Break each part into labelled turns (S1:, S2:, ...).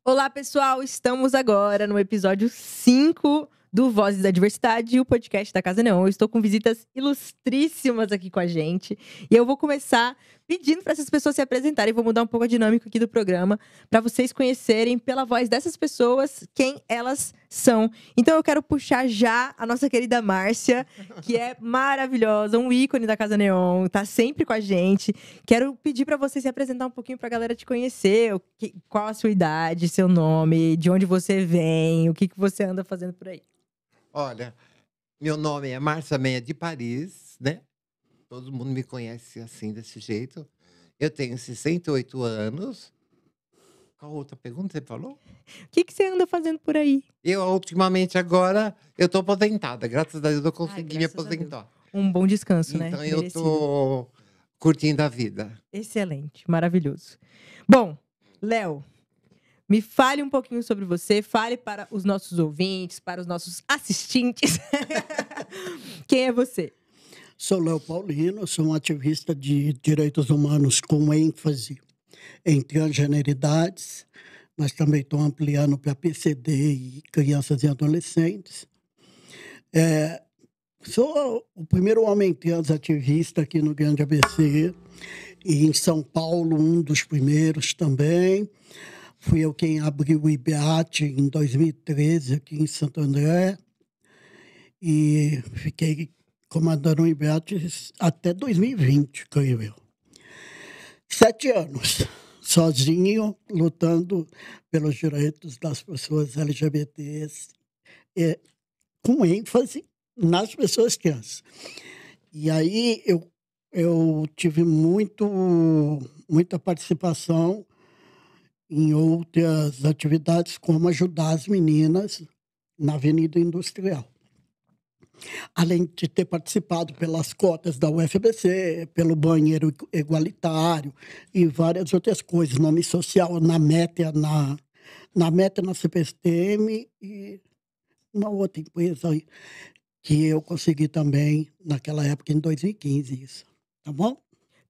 S1: Olá, pessoal! Estamos agora no episódio 5 do Vozes da Diversidade, o podcast da Casa Neon. Eu estou com visitas ilustríssimas aqui com a gente. E eu vou começar pedindo para essas pessoas se apresentarem. Vou mudar um pouco a dinâmica aqui do programa, para vocês conhecerem, pela voz dessas pessoas, quem elas são. Então eu quero puxar já a nossa querida Márcia, que é maravilhosa, um ícone da Casa Neon, tá sempre com a gente. Quero pedir para você se apresentar um pouquinho para a galera te conhecer. Qual a sua idade, seu nome, de onde você vem, o que você anda fazendo por aí.
S2: Olha, meu nome é Márcia Meia de Paris, né? Todo mundo me conhece assim, desse jeito. Eu tenho 68 anos. Qual outra pergunta você falou?
S1: O que você anda fazendo por aí?
S2: Ultimamente, agora, eu tô aposentada. Graças a Deus, eu consegui me
S1: Graças a Deus.
S2: aposentar.
S1: Um bom descanso, né?
S2: Então, eu
S1: Merecido.
S2: tô curtindo a vida.
S1: Excelente, maravilhoso. Bom, Léo, me fale um pouquinho sobre você, fale para os nossos ouvintes, para os nossos assistentes. Quem é você?
S3: Sou Léo Paulino, sou um ativista de direitos humanos com ênfase em transgeneridades. Nós também estamos ampliando para PCD e crianças e adolescentes. Sou o primeiro homem trans ativista aqui no Grande ABC e em São Paulo, um dos primeiros também. Fui eu quem abriu o IBEAT em 2013 aqui em Santo André e fiquei comandando o IBEAT até 2020, creio eu. 7 anos, sozinho, lutando pelos direitos das pessoas LGBTs, com ênfase nas pessoas trans. E aí eu tive muita participação em outras atividades, como ajudar as meninas na Avenida Industrial. Além de ter participado pelas cotas da UFBC, pelo banheiro igualitário e várias outras coisas, nome social na MET, na CPSTM e uma outra empresa aí, que eu consegui também naquela época, em 2015, isso. Tá bom?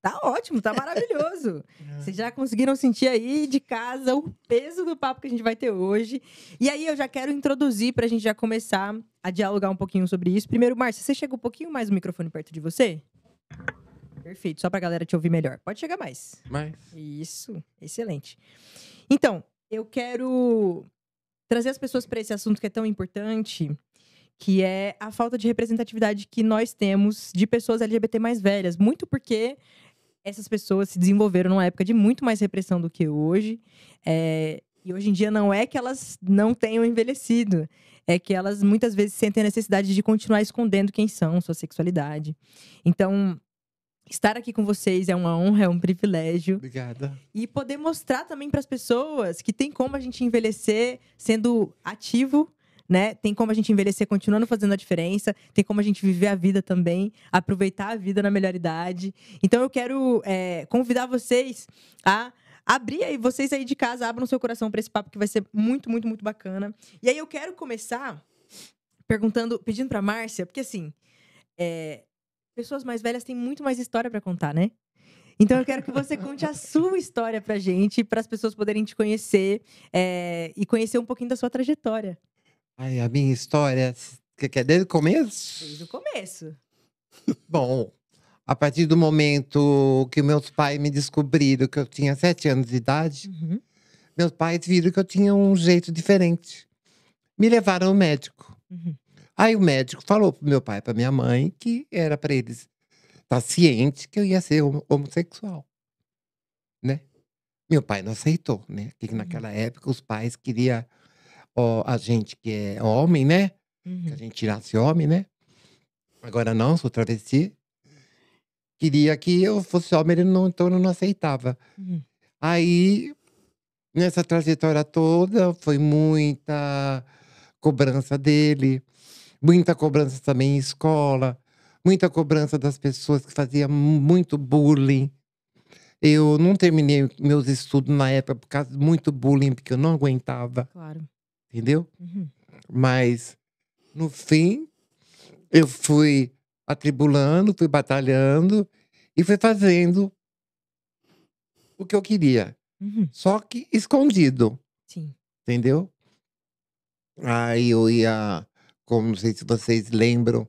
S1: Tá ótimo, tá maravilhoso. Vocês já conseguiram sentir aí de casa o peso do papo que a gente vai ter hoje. E aí eu já quero introduzir pra gente já começar a dialogar um pouquinho sobre isso. Primeiro, Márcia, você chega um pouquinho mais o microfone perto de você? Perfeito, só pra galera te ouvir melhor. Pode chegar mais. Isso, excelente. Então, eu quero trazer as pessoas para esse assunto que é tão importante, que é a falta de representatividade que nós temos de pessoas LGBT mais velhas. Muito porque essas pessoas se desenvolveram numa época de muito mais repressão do que hoje. E hoje em dia não é que elas não tenham envelhecido. É que elas muitas vezes sentem a necessidade de continuar escondendo quem são, sua sexualidade. Então, estar aqui com vocês é uma honra, é um privilégio.
S2: Obrigada.
S1: E poder mostrar também para as pessoas que tem como a gente envelhecer sendo ativo, né? Tem como a gente envelhecer continuando fazendo a diferença. Tem como a gente viver a vida também, aproveitar a vida na melhor idade. Então eu quero convidar vocês a abrir aí, vocês aí de casa, abram seu coração para esse papo que vai ser muito, muito, muito bacana. E aí eu quero começar pedindo para Márcia, porque assim, pessoas mais velhas têm muito mais história para contar, né? Então eu quero que você conte a sua história pra gente, para as pessoas poderem te conhecer e conhecer um pouquinho da sua trajetória.
S2: Ai, a minha história, você quer desde o começo?
S1: Desde o começo.
S2: Bom, a partir do momento que meus pais me descobriram que eu tinha 7 anos de idade, meus pais viram que eu tinha um jeito diferente. Me levaram ao médico. Aí o médico falou pro meu pai e pra minha mãe que era pra eles estar ciente que eu ia ser homossexual, né? Meu pai não aceitou, né? Porque naquela época os pais queriam a gente que é homem, né? Que a gente tirasse homem, né? Agora não, sou travesti. Queria que eu fosse homem, então ele não aceitava. Aí, nessa trajetória toda, foi muita cobrança dele, muita cobrança também em escola, muita cobrança das pessoas que faziam muito bullying. Eu não terminei meus estudos na época por causa de muito bullying, porque eu não aguentava.
S1: Claro.
S2: Entendeu? Mas, no fim, eu fui atribulando, fui batalhando e fui fazendo o que eu queria. Só que escondido.
S1: Sim.
S2: entendeu? Aí eu ia, como não sei se vocês lembram,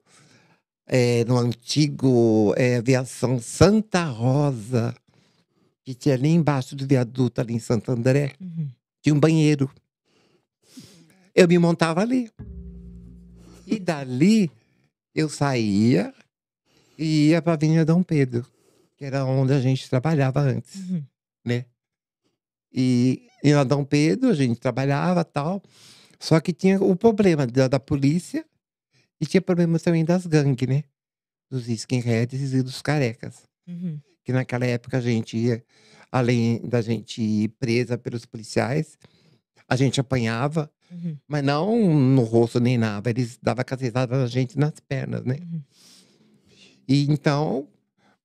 S2: no antigo Aviação Santa Rosa, que tinha ali embaixo do viaduto, ali em Santo André, tinha um banheiro. Eu me montava ali. E dali, eu saía e ia para a Avenida Dom Pedro, que era onde a gente trabalhava antes, né? E na Dom Pedro a gente trabalhava e tal, só que tinha o problema da polícia e tinha problema também das gangues, né? Dos skinheads e dos carecas. Que naquela época a gente ia, além da gente ir presa pelos policiais, a gente apanhava, mas não no rosto nem nada, eles davam cacetada na gente nas pernas, né? E então,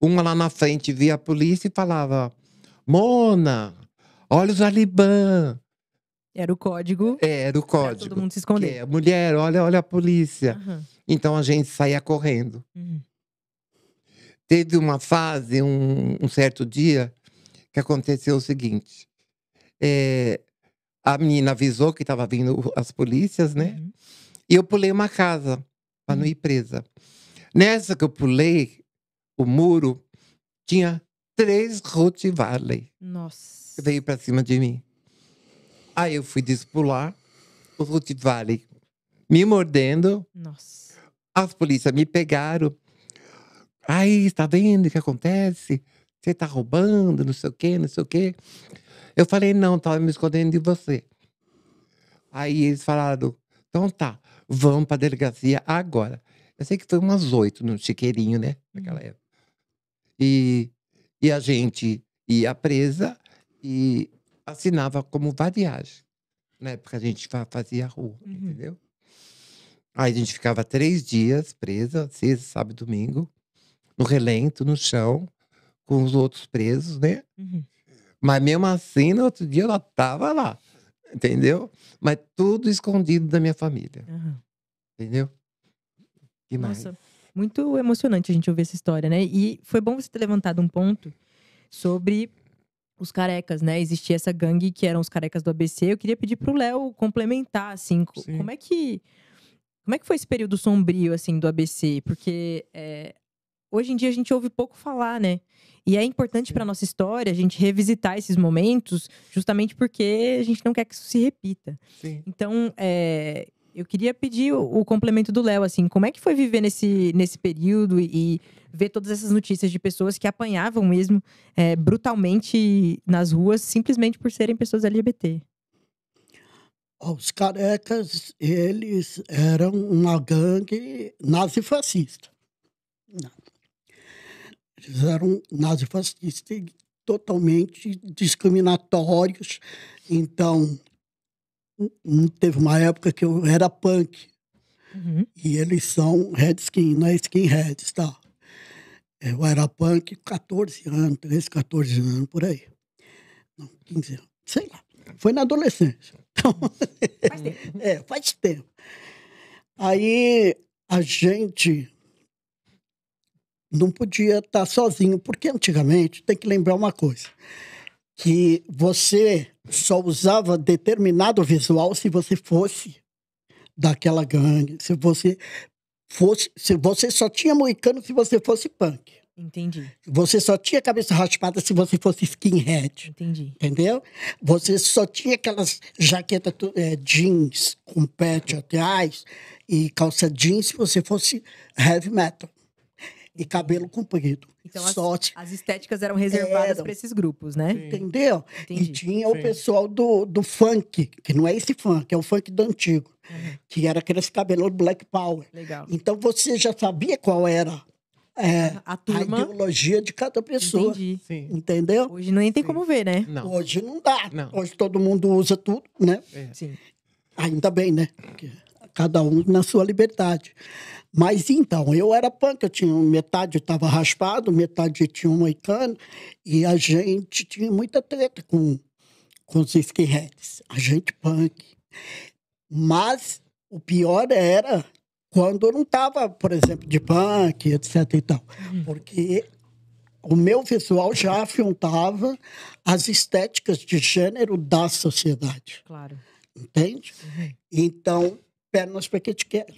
S2: uma lá na frente via a polícia e falava: Mona, olha os Talibã.
S1: Era o código.
S2: Era o código.
S1: Pra todo mundo se esconder.
S2: Mulher, olha a polícia. Então a gente saía correndo. Teve uma fase, um certo dia, que aconteceu o seguinte. A menina avisou que estava vindo as polícias, né? E eu pulei uma casa para não ir presa. Nessa que eu pulei o muro, tinha 3 Rottweiler.
S1: Nossa.
S2: Veio para cima de mim. Aí eu fui despular, os Rottweiler me mordendo.
S1: Nossa.
S2: As polícias me pegaram. Aí, está vendo o que acontece? Você tá roubando, não sei o quê, não sei o quê. Eu falei, não, tava me escondendo de você. Aí eles falaram, então tá, vamos pra delegacia agora. Eu sei que foi umas 8 no chiqueirinho, né? Naquela época. E a gente ia presa e assinava como vadiagem. Na época a gente fazia rua, entendeu? Aí a gente ficava 3 dias presa, sexta, sábado e domingo, no relento, no chão, com os outros presos, né? Mas mesmo assim, no outro dia ela tava lá, entendeu? Mas tudo escondido da minha família, entendeu? Que mais?
S1: Nossa, muito emocionante a gente ouvir essa história, né? E foi bom você ter levantado um ponto sobre os carecas, né? Existia essa gangue que eram os carecas do ABC. Eu queria pedir pro Léo complementar, assim, como é que foi esse período sombrio, assim, do ABC? Porque hoje em dia a gente ouve pouco falar, né? E é importante para nossa história a gente revisitar esses momentos, justamente porque a gente não quer que isso se repita. Então, eu queria pedir o complemento do Léo, assim, como é que foi viver nesse período e ver todas essas notícias de pessoas que apanhavam mesmo brutalmente nas ruas, simplesmente por serem pessoas LGBT?
S3: Os carecas, eles eram uma gangue nazifascista. Eles eram nazifascistas e totalmente discriminatórios. Então, teve uma época que eu era punk. E eles são redskin, não é skinheads, tá? Eu era punk 14 anos, 13, 14 anos, por aí. Não, 15 anos, sei lá. Foi na adolescência. Então,
S1: Faz tempo.
S3: Faz tempo. Aí a gente não podia estar sozinho, porque antigamente, tem que lembrar uma coisa, que você só usava determinado visual se você fosse daquela gangue, se você só tinha moicano se você fosse punk.
S1: Entendi.
S3: Você só tinha cabeça raspada se você fosse skinhead.
S1: Entendi.
S3: Entendeu? Você só tinha aquelas jaquetas jeans com patch atrás e calça jeans se você fosse heavy metal. E cabelo comprido.
S1: Então, as estéticas eram reservadas para esses grupos, né?
S3: Entendeu?
S1: Entendi.
S3: E tinha o pessoal do funk, que não é esse funk, é o funk do antigo. Que era aqueles cabelos Black Power.
S1: Legal.
S3: Então, você já sabia qual era
S1: a
S3: ideologia de cada pessoa.
S1: Entendi.
S3: Entendeu?
S1: Hoje nem tem como ver, né?
S2: Não.
S3: Hoje não dá.
S2: Não.
S3: Hoje todo mundo usa tudo, né?
S1: Sim.
S3: Ainda bem, né? Porque cada um na sua liberdade. Mas então, eu era punk, eu tinha metade estava raspado, metade tinha um moicano, e a gente tinha muita treta com os skinheads, a gente punk. Mas o pior era quando eu não estava, por exemplo, de punk, etc e tal. Porque o meu visual já afrontava as estéticas de gênero da sociedade.
S1: Claro.
S3: entende? Então, pernas para que te quero.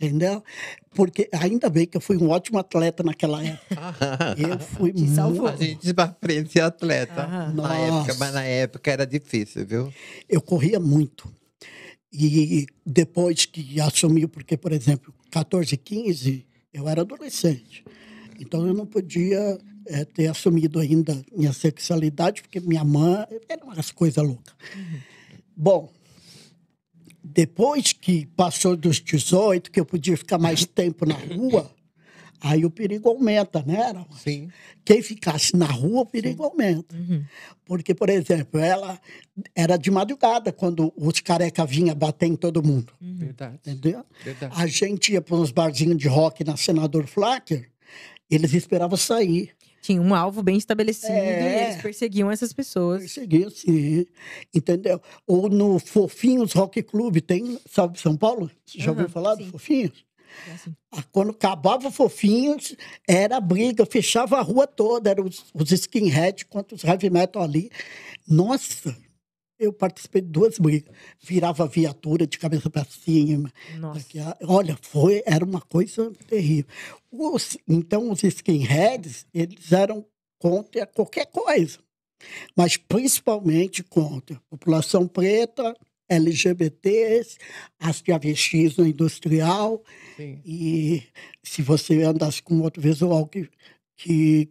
S3: Entendeu? Porque ainda bem que eu fui um ótimo atleta naquela época. Eu fui
S1: Te salvou.
S2: A gente aprende a ser atleta
S3: Nossa.
S2: mas na época era difícil, viu?
S3: Eu corria muito. E depois que assumi, porque, por exemplo, 14, 15, eu era adolescente. Então, eu não podia ter assumido ainda minha sexualidade, porque minha mãe era umas coisas loucas. Bom, depois que passou dos 18, que eu podia ficar mais tempo na rua, aí o perigo aumenta, né, Ara?
S2: Sim.
S3: Quem ficasse na rua, o perigo aumenta. Porque, por exemplo, ela era de madrugada quando os careca vinham bater em todo mundo.
S2: Verdade.
S3: Entendeu?
S2: Verdade.
S3: A gente ia para uns barzinhos de rock na Senador Flacker, eles esperavam sair.
S1: Tinha um alvo bem estabelecido
S3: É.
S1: e eles perseguiam essas pessoas.
S3: Perseguia, sim. Entendeu? Ou no Fofinhos Rock Club, tem, sabe, São Paulo? Você já ouviu falar do
S1: sim.
S3: Fofinhos?
S1: É assim.
S3: Quando acabava o Fofinhos, era briga, fechava a rua toda, eram os skinhead contra os heavy metal ali. Nossa, eu participei de 2 brigas. Virava viatura de cabeça para cima.
S1: Nossa.
S3: Olha, era uma coisa terrível. Então, os skinheads, eles eram contra qualquer coisa, mas principalmente contra a população preta, LGBTs, as travestis no industrial.
S2: Sim.
S3: E se você andasse com outro visual que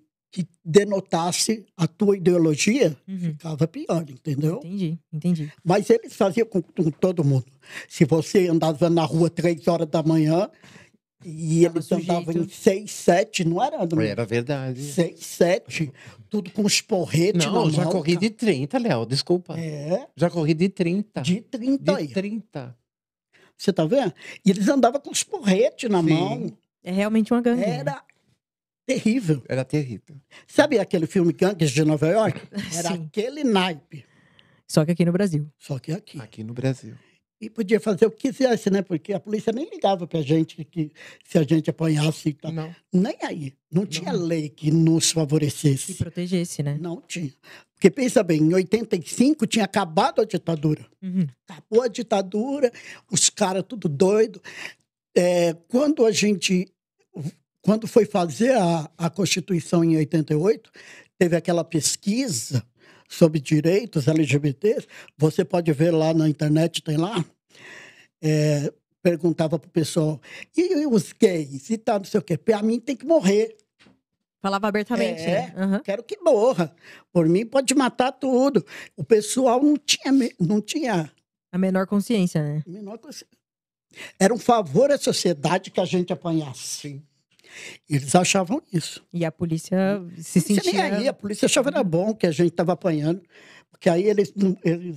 S3: denotasse a tua ideologia, ficava pior, entendeu?
S1: Entendi.
S3: Mas eles faziam com todo mundo. Se você andava na rua 3 horas da manhã e
S1: Tava
S3: eles andavam
S1: sujeito.
S3: em 6, 7, não era?
S2: Era verdade.
S3: 6, 7, tudo com os porretes na mão.
S2: Não, já corri de 30, Léo, desculpa. Já corri de 30.
S3: De 30 aí.
S2: De 30.
S3: Você tá vendo? E eles andavam com os porretes na
S2: Sim.
S3: mão.
S1: É realmente uma gangue.
S3: Era terrível.
S2: Era terrível.
S3: Sabe aquele filme Gangues de Nova York? Era
S1: Sim.
S3: aquele naipe.
S1: Só que aqui no Brasil.
S3: Só que aqui.
S2: Aqui no Brasil.
S3: E podia fazer o que quisesse, né? Porque a polícia nem ligava pra gente que se a gente apanhasse e tal.
S2: Não.
S3: Nem aí. Não tinha lei que nos favorecesse.
S1: Se protegesse, né?
S3: Não tinha. Porque pensa bem, em 85 tinha acabado a ditadura. Acabou a ditadura, os caras tudo doido. Quando foi fazer a Constituição em 88, teve aquela pesquisa sobre direitos LGBTs. Você pode ver lá na internet, tem lá. Perguntava pro pessoal, e os gays e tal, não sei o quê. Pra mim tem que morrer.
S1: Falava abertamente, né?
S3: Quero que morra. Por mim pode matar tudo. O pessoal não tinha
S1: A menor consciência, né?
S3: a menor coisa. Era um favor à sociedade que a gente apanhasse.
S2: Sim.
S3: Eles achavam isso.
S1: E a polícia se
S3: Você nem
S1: sentia...
S3: aí, a polícia achava era bom que a gente estava apanhando, porque aí eles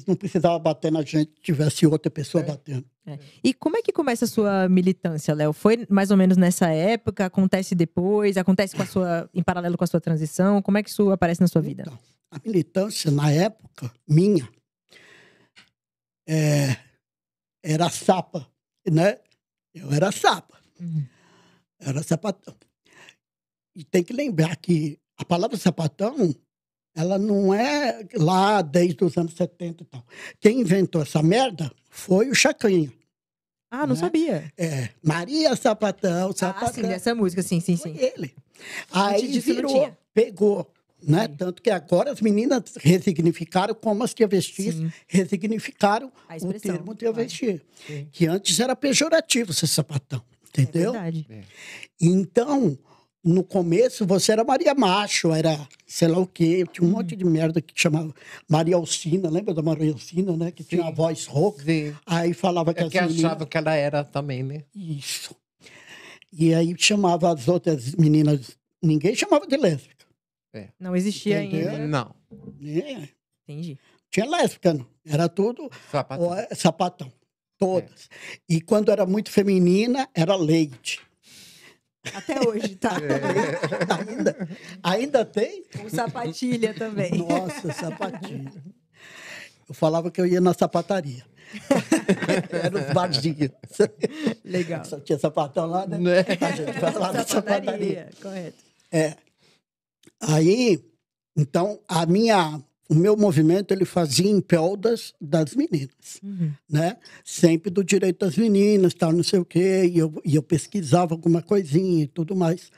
S3: não precisavam bater na gente, tivesse outra pessoa batendo.
S1: E como é que começa a sua militância, Léo? Foi mais ou menos nessa época? Acontece depois? Acontece em paralelo com a sua transição? Como é que isso aparece na sua vida?
S3: Então, a militância, na época, minha, era sapa, né? Eu era sapa. Era sapatão. E tem que lembrar que a palavra sapatão, ela não é lá desde os anos 70 e tal. Quem inventou essa merda foi o Chacrinha.
S1: Ah, não
S3: né?
S1: sabia.
S3: Maria Sapatão, Sapatão.
S1: Ah, sim, dessa música, sim.
S3: Foi ele. Aí
S1: disso não
S3: virou,
S1: tinha.
S3: pegou. Né? Tanto que agora as meninas resignificaram como as travestis resignificaram
S1: A
S3: o
S1: expressão,
S3: termo travesti.
S2: Sim.
S3: Que antes era pejorativo ser sapatão. Entendeu?
S1: É verdade.
S3: Então, no começo, você era Maria Macho, era sei lá o quê. Tinha um monte de merda que chamava Maria Alcina. Lembra da Maria Alcina, né? Que tinha a voz rouca.
S2: Sim.
S3: Aí falava que
S2: É
S3: as
S2: que
S3: meninas...
S2: achava que ela era também, né?
S3: Isso. E aí chamava as outras meninas... Ninguém chamava de lésbica.
S1: Não existia
S3: Entendeu?
S1: ainda.
S2: Não.
S1: Entendi.
S3: Tinha lésbica, não. Era tudo
S2: Sapatão.
S3: sapatão. Todas. E quando era muito feminina, era leite.
S1: Até hoje, tá?
S3: Ainda tem?
S1: Com sapatilha também.
S3: Nossa, sapatilha. Eu falava que eu ia na sapataria. Era os barzinhos.
S1: Legal.
S3: Só tinha sapatão lá, né? A gente vai lá na sapataria.
S1: Correto.
S3: Aí, então, o meu movimento ele fazia em prol das meninas, né? Sempre do direito das meninas, tal, não sei o quê, e eu pesquisava alguma coisinha e tudo mais,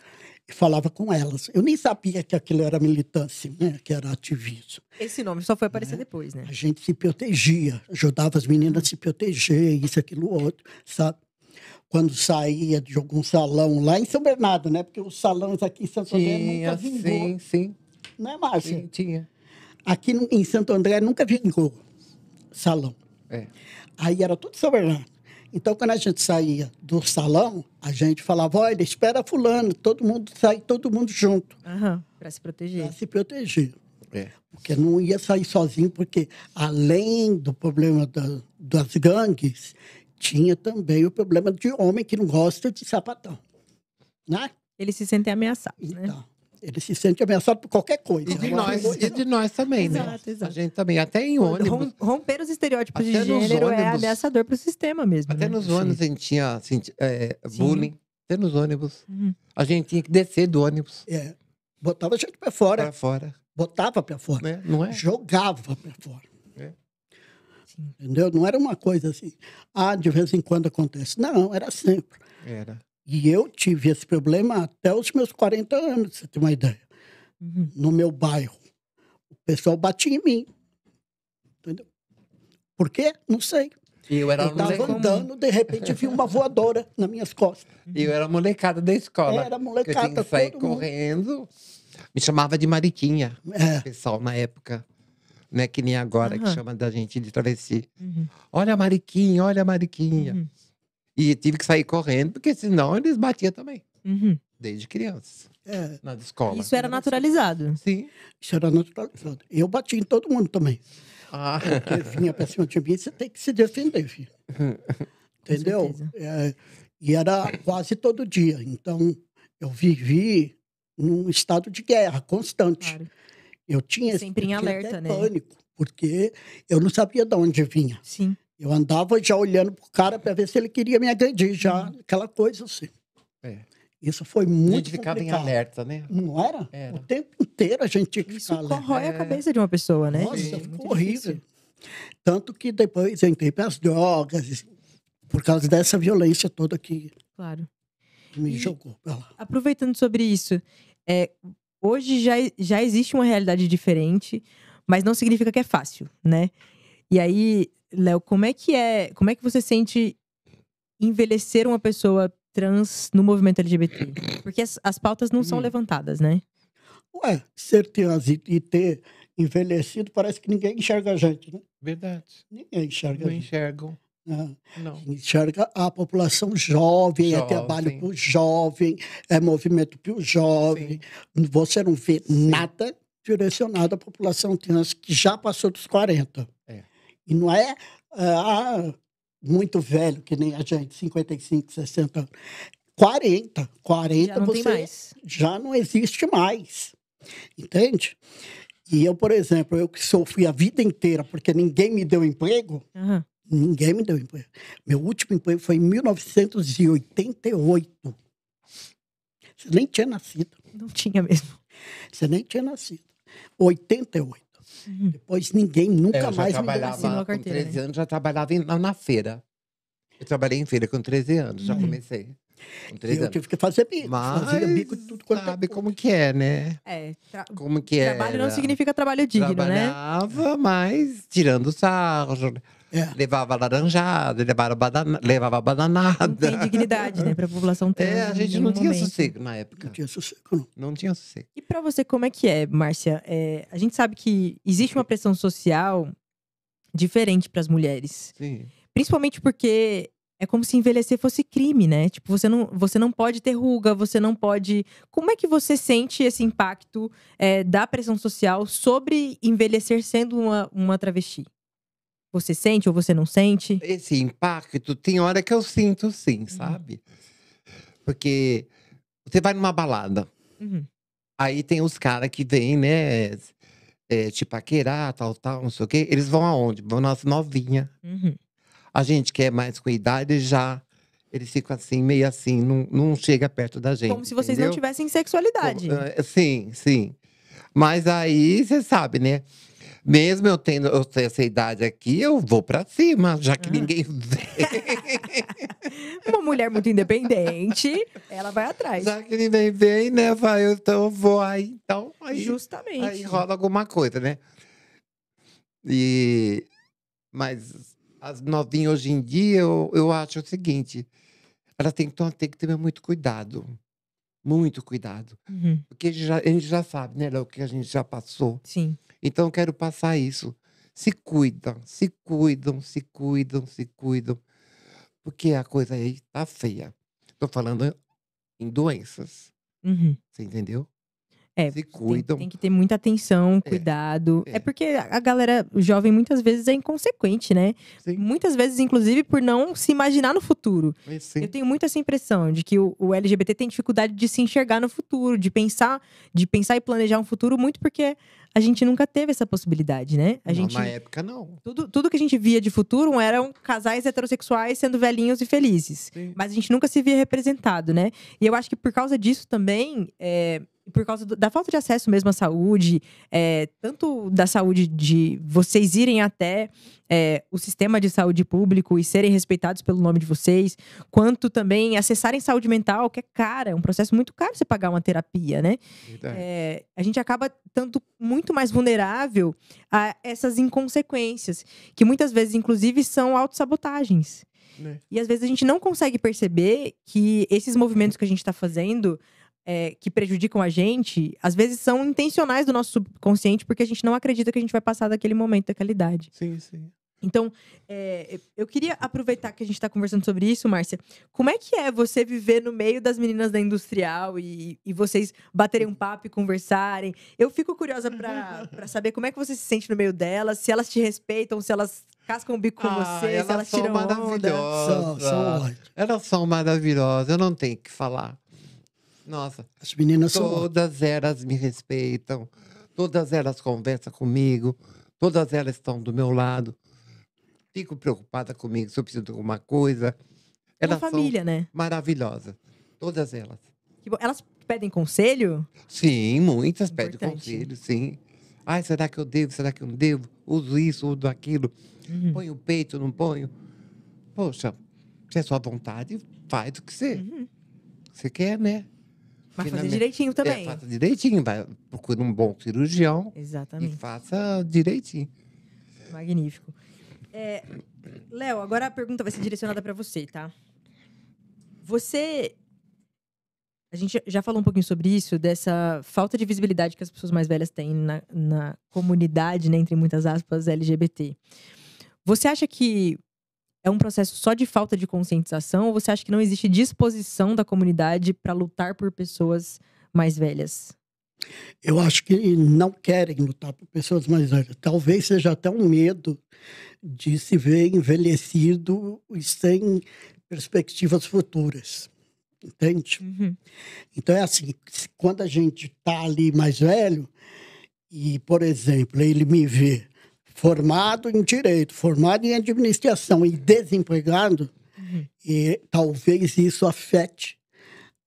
S3: e falava com elas. Eu nem sabia que aquilo era militância, né? Que era ativismo.
S1: Esse nome só foi aparecer depois, né?
S3: A gente se protegia, ajudava as meninas a se proteger, isso, aquilo, outro, sabe? Quando saía de algum salão lá em São Bernardo, né? Porque os salões aqui em Santo André nunca vingou.
S2: Sim.
S3: Não é, Márcia?
S2: Sim, tinha.
S3: Aqui em Santo André nunca vingou salão.
S2: É.
S3: Aí era tudo São Bernardo. Então, quando a gente saía do salão, a gente falava, olha, espera fulano, todo mundo sai, todo mundo junto.
S1: Para se proteger.
S3: Para se proteger.
S2: É.
S3: Porque não ia sair sozinho, porque além do problema das gangues, tinha também o problema de homem que não gosta de sapatão. Né?
S1: Eles se sentem ameaçados, né?
S3: Então, ele se sente ameaçado por qualquer coisa.
S2: E de nós também, né?
S1: Exato.
S2: A gente também, até em ônibus.
S1: Romper os estereótipos
S2: Até
S1: de gênero é
S2: ônibus.
S1: ameaçador para o sistema mesmo.
S2: Até
S1: né?
S2: nos ônibus a gente tinha bullying. Até nos ônibus.
S1: Uhum.
S2: A gente tinha que descer do ônibus
S3: Botava a gente para fora.
S2: para fora.
S3: Botava para fora.
S2: Né? Não é?
S3: Jogava para fora.
S1: Sim.
S3: Entendeu? Não era uma coisa assim, de vez em quando acontece. Não, era sempre.
S2: Era.
S3: E eu tive esse problema até os meus 40 anos, pra você ter uma ideia. No meu bairro. O pessoal batia em mim. Entendeu? Por quê? Não sei.
S2: Eu era
S3: Eu estava andando, de repente vi uma voadora nas minhas costas.
S2: Eu era molecada da escola.
S3: Era
S2: Eu tinha
S3: molecada,
S2: que sair
S3: todo mundo.
S2: correndo. Me chamava de Mariquinha, o pessoal na época. Não é que nem agora, que chama da gente de travesti. Olha a Mariquinha, olha a Mariquinha. E tive que sair correndo, porque senão eles batiam também. Desde criança, na escola.
S1: Isso era naturalizado.
S2: Sim.
S3: Isso era naturalizado. Eu bati em todo mundo também. Porque vinha pra cima de mim, você tem que se defender, filho. Entendeu? E era quase todo dia. Então, eu vivi num estado de guerra constante.
S1: Claro.
S3: Eu tinha
S1: Sempre em alerta, né?
S3: pânico, porque eu não sabia de onde vinha.
S1: Sim.
S3: Eu andava já olhando pro cara para ver se ele queria me agredir, já aquela coisa assim. Isso foi
S2: A
S3: muito
S2: gente ficava em
S3: complicado.
S2: alerta, né?
S3: Não era?
S2: Era.
S3: O tempo inteiro a gente tinha que
S1: Isso
S3: ficar alerta.
S1: corrói a cabeça de uma pessoa, né?
S3: Nossa,
S1: Sim,
S3: ficou
S1: muito
S3: horrível.
S1: difícil.
S3: Tanto que depois eu entrei para as drogas, por causa dessa violência toda que
S1: Claro.
S3: me jogou pra lá.
S1: Aproveitando sobre isso, hoje já existe uma realidade diferente, mas não significa que é fácil, né? E aí, Léo, como é que você sente envelhecer uma pessoa trans no movimento LGBT? Porque as pautas não são levantadas, né?
S3: Ser trans e ter envelhecido, parece que ninguém enxerga a gente, né?
S2: Verdade.
S3: Ninguém enxerga
S2: Não
S3: a gente.
S2: enxergam.
S3: Né?
S2: Não.
S3: Enxerga a população jovem, é trabalho para o jovem, é movimento para o jovem. Você não vê nada direcionado à população trans que já passou dos 40. E não é muito velho, que nem a gente, 55, 60 anos. 40
S1: Já não tem mais.
S3: Já não existe mais. Entende? E eu, por exemplo, eu que sofri a vida inteira porque ninguém me deu emprego, ninguém me deu emprego. Meu último emprego foi em 1988. Você nem tinha nascido.
S1: Não tinha mesmo.
S3: Você nem tinha nascido. 88. Depois ninguém nunca mais me deu
S2: emprego. Com 13 anos, já trabalhava na feira. Eu trabalhei em feira com 13 anos, já comecei. Com 13 anos.
S3: Eu tive que fazer bico.
S2: Mas
S3: fazia bico de tudo quanto
S2: sabe como que é, né? Como que é?
S1: Trabalho não significa trabalho digno, né?
S2: Trabalhava, mas tirando sarro. Levava laranjada, levava bananada.
S1: Não tem dignidade, né, pra população trans.
S2: A gente não tinha sossego na época.
S3: Não tinha sossego, não.
S2: Não tinha sossego.
S1: E pra você, como é que é, Márcia? A gente sabe que existe uma pressão social diferente pras mulheres.
S2: Sim.
S1: Principalmente porque é como se envelhecer fosse crime, né? Tipo, você não pode ter ruga, você não pode... Como é que você sente esse impacto da pressão social sobre envelhecer sendo uma travesti? Você sente ou você não sente?
S2: Esse impacto, tem hora que eu sinto sim, sabe? Porque você vai numa balada, aí tem os caras que vêm, né? Te paquerar, tal, não sei o quê. Eles vão aonde? Vão nas novinhas. A gente que é mais com idade, eles ficam assim, meio assim, não chega perto da gente.
S1: Como se vocês não tivessem sexualidade.
S2: Sim. Mas aí, você sabe, né? Mesmo eu tenho essa idade aqui, eu vou pra cima, já que ninguém vê.
S1: Uma mulher muito independente, ela vai atrás.
S2: Já que ninguém vê, né? Então eu vou aí. Então, aí
S1: Justamente.
S2: rola alguma coisa, né? Mas as novinhas hoje em dia, eu acho o seguinte: elas têm que ter muito cuidado. Muito cuidado.
S1: Uhum.
S2: Porque a gente já sabe, né, o que a gente já passou.
S1: Sim.
S2: Então, eu quero passar isso. Se cuidam, se cuidam, se cuidam, se cuidam. Porque a coisa aí tá feia. Tô falando em doenças.
S1: Uhum.
S2: Você entendeu?
S1: É,
S2: Se cuidam.
S1: tem que ter muita atenção, cuidado. É porque a galera jovem muitas vezes é inconsequente, né?
S2: Sim.
S1: Muitas vezes, inclusive, por não se imaginar no futuro.
S2: Sim.
S1: Eu tenho muito essa impressão de que o LGBT tem dificuldade de se enxergar no futuro, de pensar e planejar um futuro, muito porque a gente nunca teve essa possibilidade, né?
S2: Na época, não.
S1: Tudo que a gente via de futuro eram casais heterossexuais sendo velhinhos e felizes.
S2: Sim.
S1: Mas a gente nunca se via representado, né? E eu acho que por causa disso também, por causa da falta de acesso mesmo à saúde, tanto da saúde de vocês irem até o sistema de saúde público e serem respeitados pelo nome de vocês, quanto também acessarem saúde mental, que é cara, é um processo muito caro você pagar uma terapia, né? A gente acaba estando muito mais vulnerável a essas inconsequências, que muitas vezes, inclusive, são autossabotagens. E às vezes a gente não consegue perceber que esses movimentos que a gente está fazendo, que prejudicam a gente, às vezes são intencionais do nosso subconsciente, porque a gente não acredita que a gente vai passar daquele momento, daquela idade.
S2: Sim, sim.
S1: Então, eu queria aproveitar que a gente está conversando sobre isso, Márcia. Como é que é você viver no meio das meninas da Industrial e vocês baterem um papo e conversarem? Eu fico curiosa para saber como é que você se sente no meio delas, se elas te respeitam, se elas cascam o bico com você, se elas tiram onda.
S2: Elas são maravilhosas, eu não tenho o que falar. Nossa,
S3: as meninas
S2: todas elas me respeitam, todas elas conversam comigo, todas elas estão do meu lado. Fico preocupada comigo se eu preciso de alguma coisa. Elas
S1: Uma família,
S2: são
S1: né?
S2: Maravilhosas, todas elas.
S1: Elas pedem conselho?
S2: Sim, muitas pedem
S1: Importante.
S2: conselho, sim. Ai, será que eu devo? Será que eu não devo? Uso isso, uso aquilo. Ponho o peito, não ponho? Poxa, se é sua vontade, faz o que você quer, né?
S1: Mas fazer direitinho também.
S2: Faça direitinho, procure um bom cirurgião.
S1: Exatamente.
S2: E faça direitinho.
S1: Magnífico. Léo, agora a pergunta vai ser direcionada para você, tá? A gente já falou um pouquinho sobre isso, dessa falta de visibilidade que as pessoas mais velhas têm na comunidade, né, entre muitas aspas, LGBT. Você acha que é um processo só de falta de conscientização, ou você acha que não existe disposição da comunidade para lutar por pessoas mais velhas?
S3: Eu acho que não querem lutar por pessoas mais velhas. Talvez seja até um medo de se ver envelhecido e sem perspectivas futuras. Entende? Então é assim, quando a gente está ali mais velho e, por exemplo, ele me vê formado em direito, formado em administração e desempregado, e talvez isso afete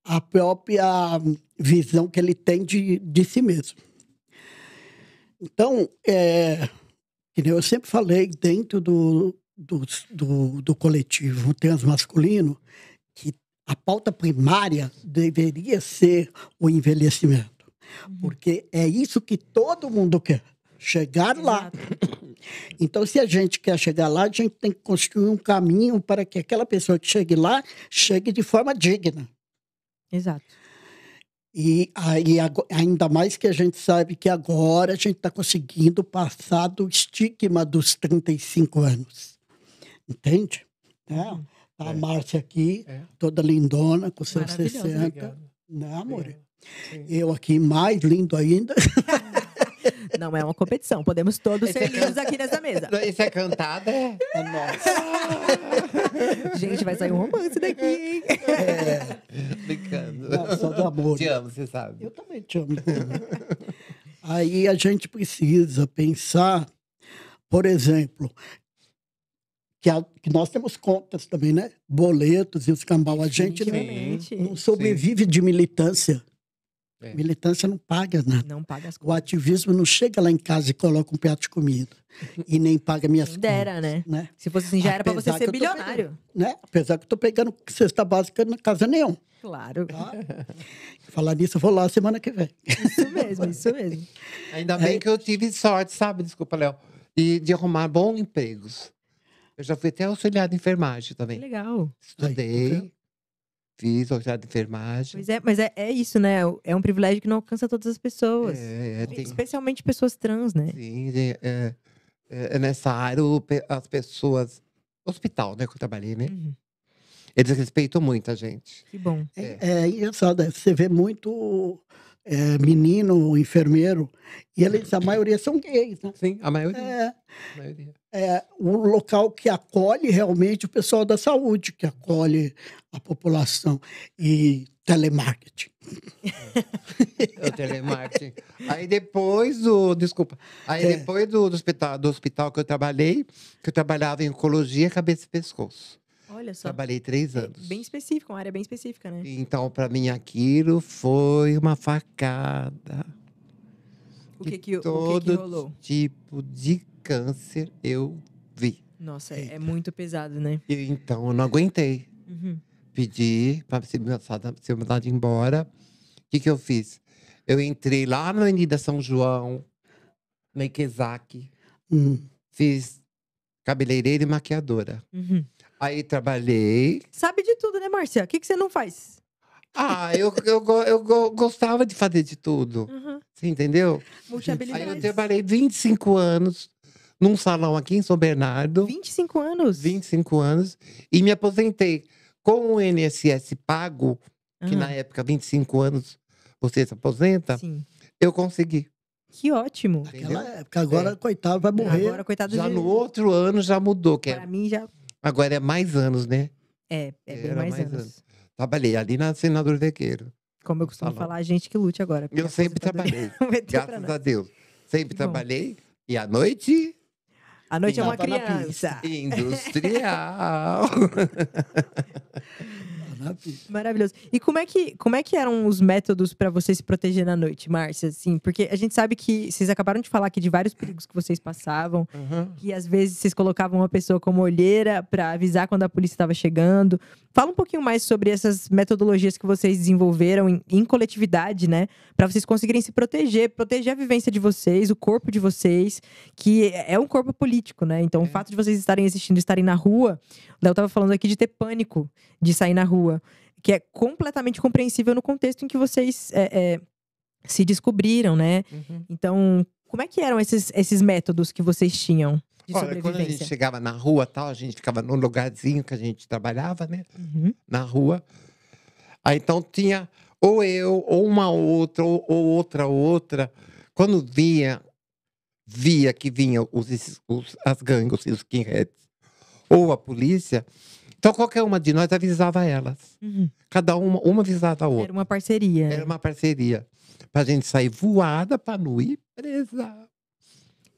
S3: a própria visão que ele tem de si mesmo. Então, que eu sempre falei dentro do coletivo transmasculino, que a pauta primária deveria ser o envelhecimento. Porque é isso que todo mundo quer. Chegar lá. Então, se a gente quer chegar lá, a gente tem que construir um caminho para que aquela pessoa que chegue lá, chegue de forma digna.
S1: Exato.
S3: E aí, ainda mais que a gente sabe que agora a gente está conseguindo passar do estigma dos 35 anos. Entende? A Márcia aqui, toda lindona, com seus 60. Né, amor? Eu aqui, mais lindo ainda.
S1: Não é uma competição. Podemos todos ser lindos aqui nessa mesa.
S2: Isso é cantada, é
S3: nossa.
S1: Gente, vai sair um romance daqui, hein?
S2: Brincando.
S3: Não, só do amor.
S2: Te amo, você sabe.
S3: Eu também te amo. Aí a gente precisa pensar, por exemplo, que nós temos contas também, né? Boletos e os cambau. A gente não sobrevive de militância. Militância não paga nada.
S1: Não paga as
S3: O
S1: contas.
S3: ativismo não chega lá em casa e coloca um prato de comida. E nem paga minhas
S1: Quem dera,
S3: contas,
S1: né? Se fosse assim, já era pra você
S3: Apesar
S1: ser
S3: que eu tô
S1: bilionário.
S3: né? Apesar que eu tô pegando cesta básica na casa nenhum.
S1: Claro.
S3: Tá? Falar nisso, eu vou lá semana que vem.
S1: Isso mesmo, isso mesmo.
S2: Ainda bem que eu tive sorte, sabe? Desculpa, Léo. E de arrumar bons empregos. Eu já fui até auxiliar de enfermagem
S1: Que
S2: também.
S1: legal.
S2: Estudei, fiz auxiliar de enfermagem.
S1: Pois é, mas é isso, né? É um privilégio que não alcança todas as pessoas.
S2: Tem,
S1: Especialmente pessoas trans, né?
S2: sim, nessa área, as pessoas... Hospital, né, que eu trabalhei, né?
S1: Uhum.
S2: Eles respeitam muito a gente.
S1: Que bom.
S3: É engraçado, você vê muito menino, enfermeiro, e eles, a maioria são gays, né?
S2: Sim, a maioria.
S3: É,
S2: A maioria.
S3: é o local que acolhe realmente o pessoal da saúde, que acolhe a população. E telemarketing.
S2: O telemarketing. Aí depois Desculpa. Aí depois do hospital que eu trabalhava em oncologia, cabeça e pescoço.
S1: Olha só.
S2: Trabalhei 3 anos.
S1: Bem específico, uma área bem específica, né?
S2: Então, pra mim, aquilo foi uma facada.
S1: O que que
S2: Todo
S1: rolou?
S2: tipo de câncer eu vi.
S1: Nossa, é muito pesado, né?
S2: E, então, eu não aguentei.
S1: Uhum.
S2: Pedi para ser mandado embora. O que eu fiz? Eu entrei lá na Avenida São João, na Ikezaki. Fiz cabeleireira e maquiadora.
S1: Uhum.
S2: Aí trabalhei.
S1: Sabe de tudo, né, Márcia? O que você não faz?
S2: Eu gostava de fazer de tudo.
S1: Uhum.
S2: Você entendeu? Aí
S1: Multi-habilidades.
S2: eu trabalhei 25 anos num salão aqui em São Bernardo.
S1: 25 anos?
S2: 25 anos. E me aposentei com o INSS pago, que
S1: Aham.
S2: na época, 25 anos, você se aposenta.
S1: Sim.
S2: Eu consegui.
S1: Que ótimo.
S3: Naquela época, agora, coitado, vai morrer.
S1: Agora, coitado
S2: Já
S1: de...
S2: no outro ano já mudou. Que
S1: Pra mim, já...
S2: agora é mais anos, né?
S1: É bem
S2: Era
S1: mais
S2: mais
S1: anos.
S2: anos. Trabalhei ali na Senador Vequeiro.
S1: Como eu costumo
S2: Salão.
S1: falar, a gente que lute agora. porque
S2: Eu
S1: a
S2: sempre
S1: aposentadoria
S2: trabalhei.
S1: não vai ter pra
S2: Graças
S1: nós.
S2: a Deus. Sempre
S1: Que bom.
S2: trabalhei. E à noite,
S1: A noite é uma
S3: Tava na
S1: criança.
S2: industrial.
S1: Maravilhoso. E como é que eram os métodos para você se proteger na noite, Márcia? Assim, porque a gente sabe que vocês acabaram de falar aqui de vários perigos que vocês passavam,
S2: Uhum.
S1: que às vezes vocês colocavam uma pessoa como olheira para avisar quando a polícia estava chegando. Fala um pouquinho mais sobre essas metodologias que vocês desenvolveram em coletividade, né? Para vocês conseguirem se proteger a vivência de vocês, o corpo de vocês, que é um corpo político, né? Então, o fato de vocês estarem existindo, estarem na rua, o Léo estava falando aqui de ter pânico de sair na rua, que é completamente compreensível no contexto em que vocês se descobriram, né?
S2: Uhum.
S1: Então, como é que eram esses métodos que vocês tinham de
S2: Olha, quando a gente
S1: sobrevivência?
S2: chegava na rua, tal, a gente ficava num lugarzinho que a gente trabalhava, né?
S1: Uhum.
S2: Na rua. Aí então tinha ou eu, ou uma outra, ou outra. Quando via que vinha as gangues, os skinheads, ou a polícia, então qualquer uma de nós avisava elas.
S1: Uhum.
S2: Cada uma avisava a outra.
S1: Era uma parceria.
S2: Era uma parceria. Pra gente sair voada pra não ir presa.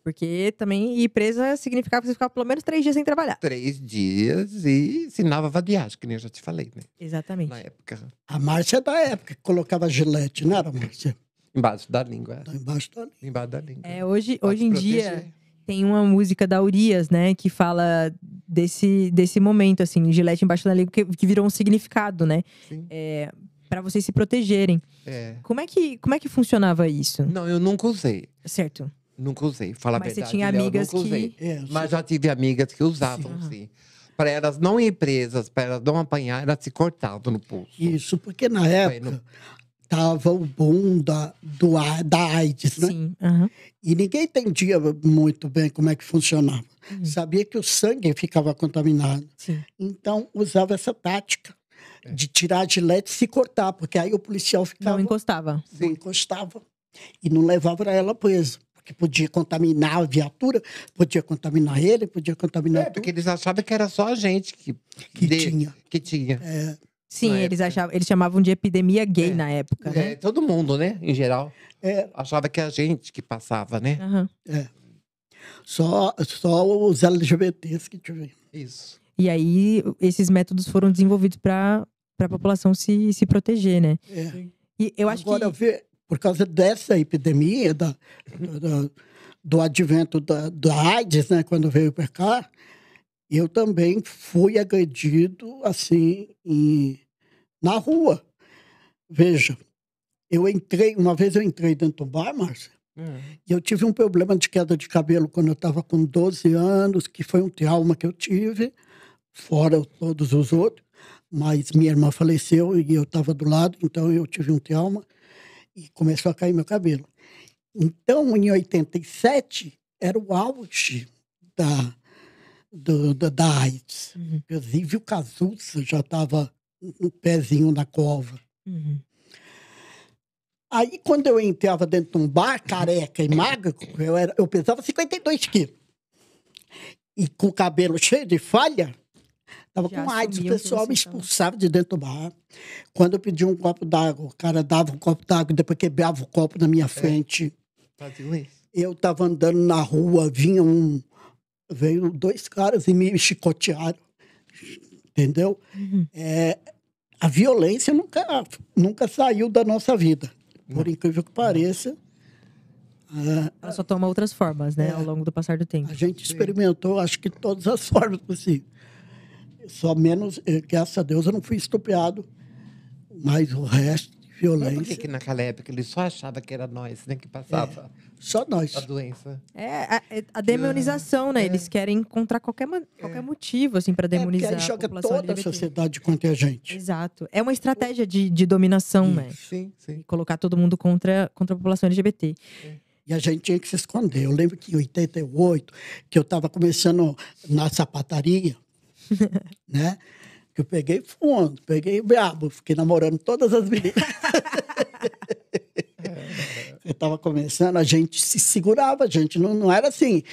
S1: Porque também ir presa significava que você ficava pelo menos 3 dias sem trabalhar.
S2: 3 dias e ensinava vadiagem, que nem eu já te falei, né?
S1: Exatamente.
S2: Na época.
S3: A Márcia é da época que colocava gilete, não era, Márcia?
S2: Embaixo da língua.
S3: Tá embaixo da linha.
S2: Embaixo da língua.
S1: Hoje
S2: Pra
S1: em
S2: te
S1: dia,
S2: proteger.
S1: tem uma música da Urias, né? Que fala desse momento, assim, gilete embaixo da língua, que virou um significado, né?
S2: Sim.
S1: Pra vocês se protegerem.
S2: É.
S1: Como é que funcionava isso?
S2: Não, eu nunca usei.
S1: Certo.
S2: Nunca usei. Fala a
S1: Mas você
S2: verdade,
S1: tinha
S2: Léo, eu
S1: amigas
S2: nunca usei.
S3: É,
S2: Mas já tive amigas que usavam,
S1: Sim.
S2: sim. Para elas não ir presas, para elas não apanhar, elas se cortavam no pulso.
S3: Isso, porque na época
S2: no-
S3: tava o boom da AIDS, né?
S1: Sim. Aham.
S3: E ninguém entendia muito bem como é que funcionava.
S1: Uhum.
S3: Sabia que o sangue ficava contaminado.
S1: Sim.
S3: Então, usava essa tática de tirar a gilete e se cortar, porque aí o policial ficava,
S1: Não encostava.
S3: não encostava e não levava ela presa. Porque podia contaminar a viatura, podia contaminar ele, podia contaminar tudo
S2: Porque eles achavam que era só a gente
S3: que
S2: de-
S3: tinha.
S2: que tinha.
S1: Sim,
S2: Na
S1: eles chamavam de epidemia gay na época, né?
S2: Todo mundo, né? Em geral.
S3: É.
S2: Achava que era a gente que passava, né?
S1: Aham.
S3: Só os LGBTs que tiveram.
S2: Isso.
S1: E aí, esses métodos foram desenvolvidos para a população se proteger, né?
S3: É.
S1: E eu acho
S3: Agora,
S1: que...
S3: por causa dessa epidemia, do advento da AIDS, né, quando veio para cá, eu também fui agredido, assim, na rua. Veja, uma vez eu entrei dentro do bar, Márcia, e eu tive um problema de queda de cabelo quando eu estava com 12 anos, que foi um trauma que eu tive, fora todos os outros, mas minha irmã faleceu e eu estava do lado, então eu tive um trauma e começou a cair meu cabelo. Então, em 87, era o auge da AIDS. Inclusive, o Cazuza já estava um pezinho na cova. Aí, quando eu entrava dentro de um bar, careca e magro, eu pesava 52 quilos. E com o cabelo cheio de falha, estava com AIDS. O pessoal me expulsava de dentro do bar. Quando eu pedia um copo d'água, o cara dava um copo d'água e depois quebrava o copo na minha frente. Eu estava andando na rua, veio 2 caras e me chicotearam. Entendeu? A violência nunca saiu da nossa vida. Por incrível que pareça.
S1: Ela só toma outras formas, né? Ao longo do passar do tempo.
S3: A gente experimentou, acho que todas as formas possíveis. Só menos, graças a Deus, eu não fui estuprado. Mas o resto, violência.
S2: Por que naquela época ele só achava que era nós, né? Que passava
S3: só nós.
S2: a doença.
S1: A demonização, né? Eles querem encontrar qualquer motivo, assim, para demonizar
S3: porque aí joga
S1: a população
S3: toda
S1: LGBT.
S3: a sociedade contra a gente.
S1: Exato. É uma estratégia de dominação, né?
S2: Sim, sim.
S1: E colocar todo mundo contra a população LGBT.
S3: E a gente tinha que se esconder. Eu lembro que em 88, que eu estava começando na sapataria, né? Que eu peguei fundo, peguei brabo, fiquei namorando todas as meninas. Eu estava começando, a gente se segurava, a gente não era assim,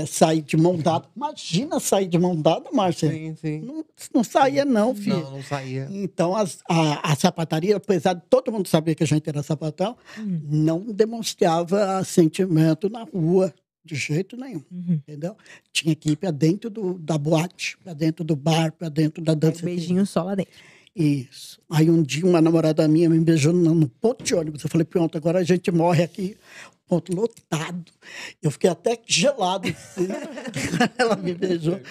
S3: sair de mão dada. Imagina sair de mão dada, Márcia.
S2: Sim, sim.
S3: Não saía, não, filho.
S2: Não saía.
S3: Então, a sapataria, apesar de todo mundo saber que a gente era sapatão, não demonstrava sentimento na rua, de jeito nenhum, entendeu? Tinha que ir para dentro da boate, para dentro do bar, para dentro da dança.
S1: Beijinho só lá dentro.
S3: Isso. Aí um dia uma namorada minha me beijou no ponto de ônibus. Eu falei, pronto, agora a gente morre aqui. Ponto lotado. Eu fiquei até gelado. Assim. Ela me beijou.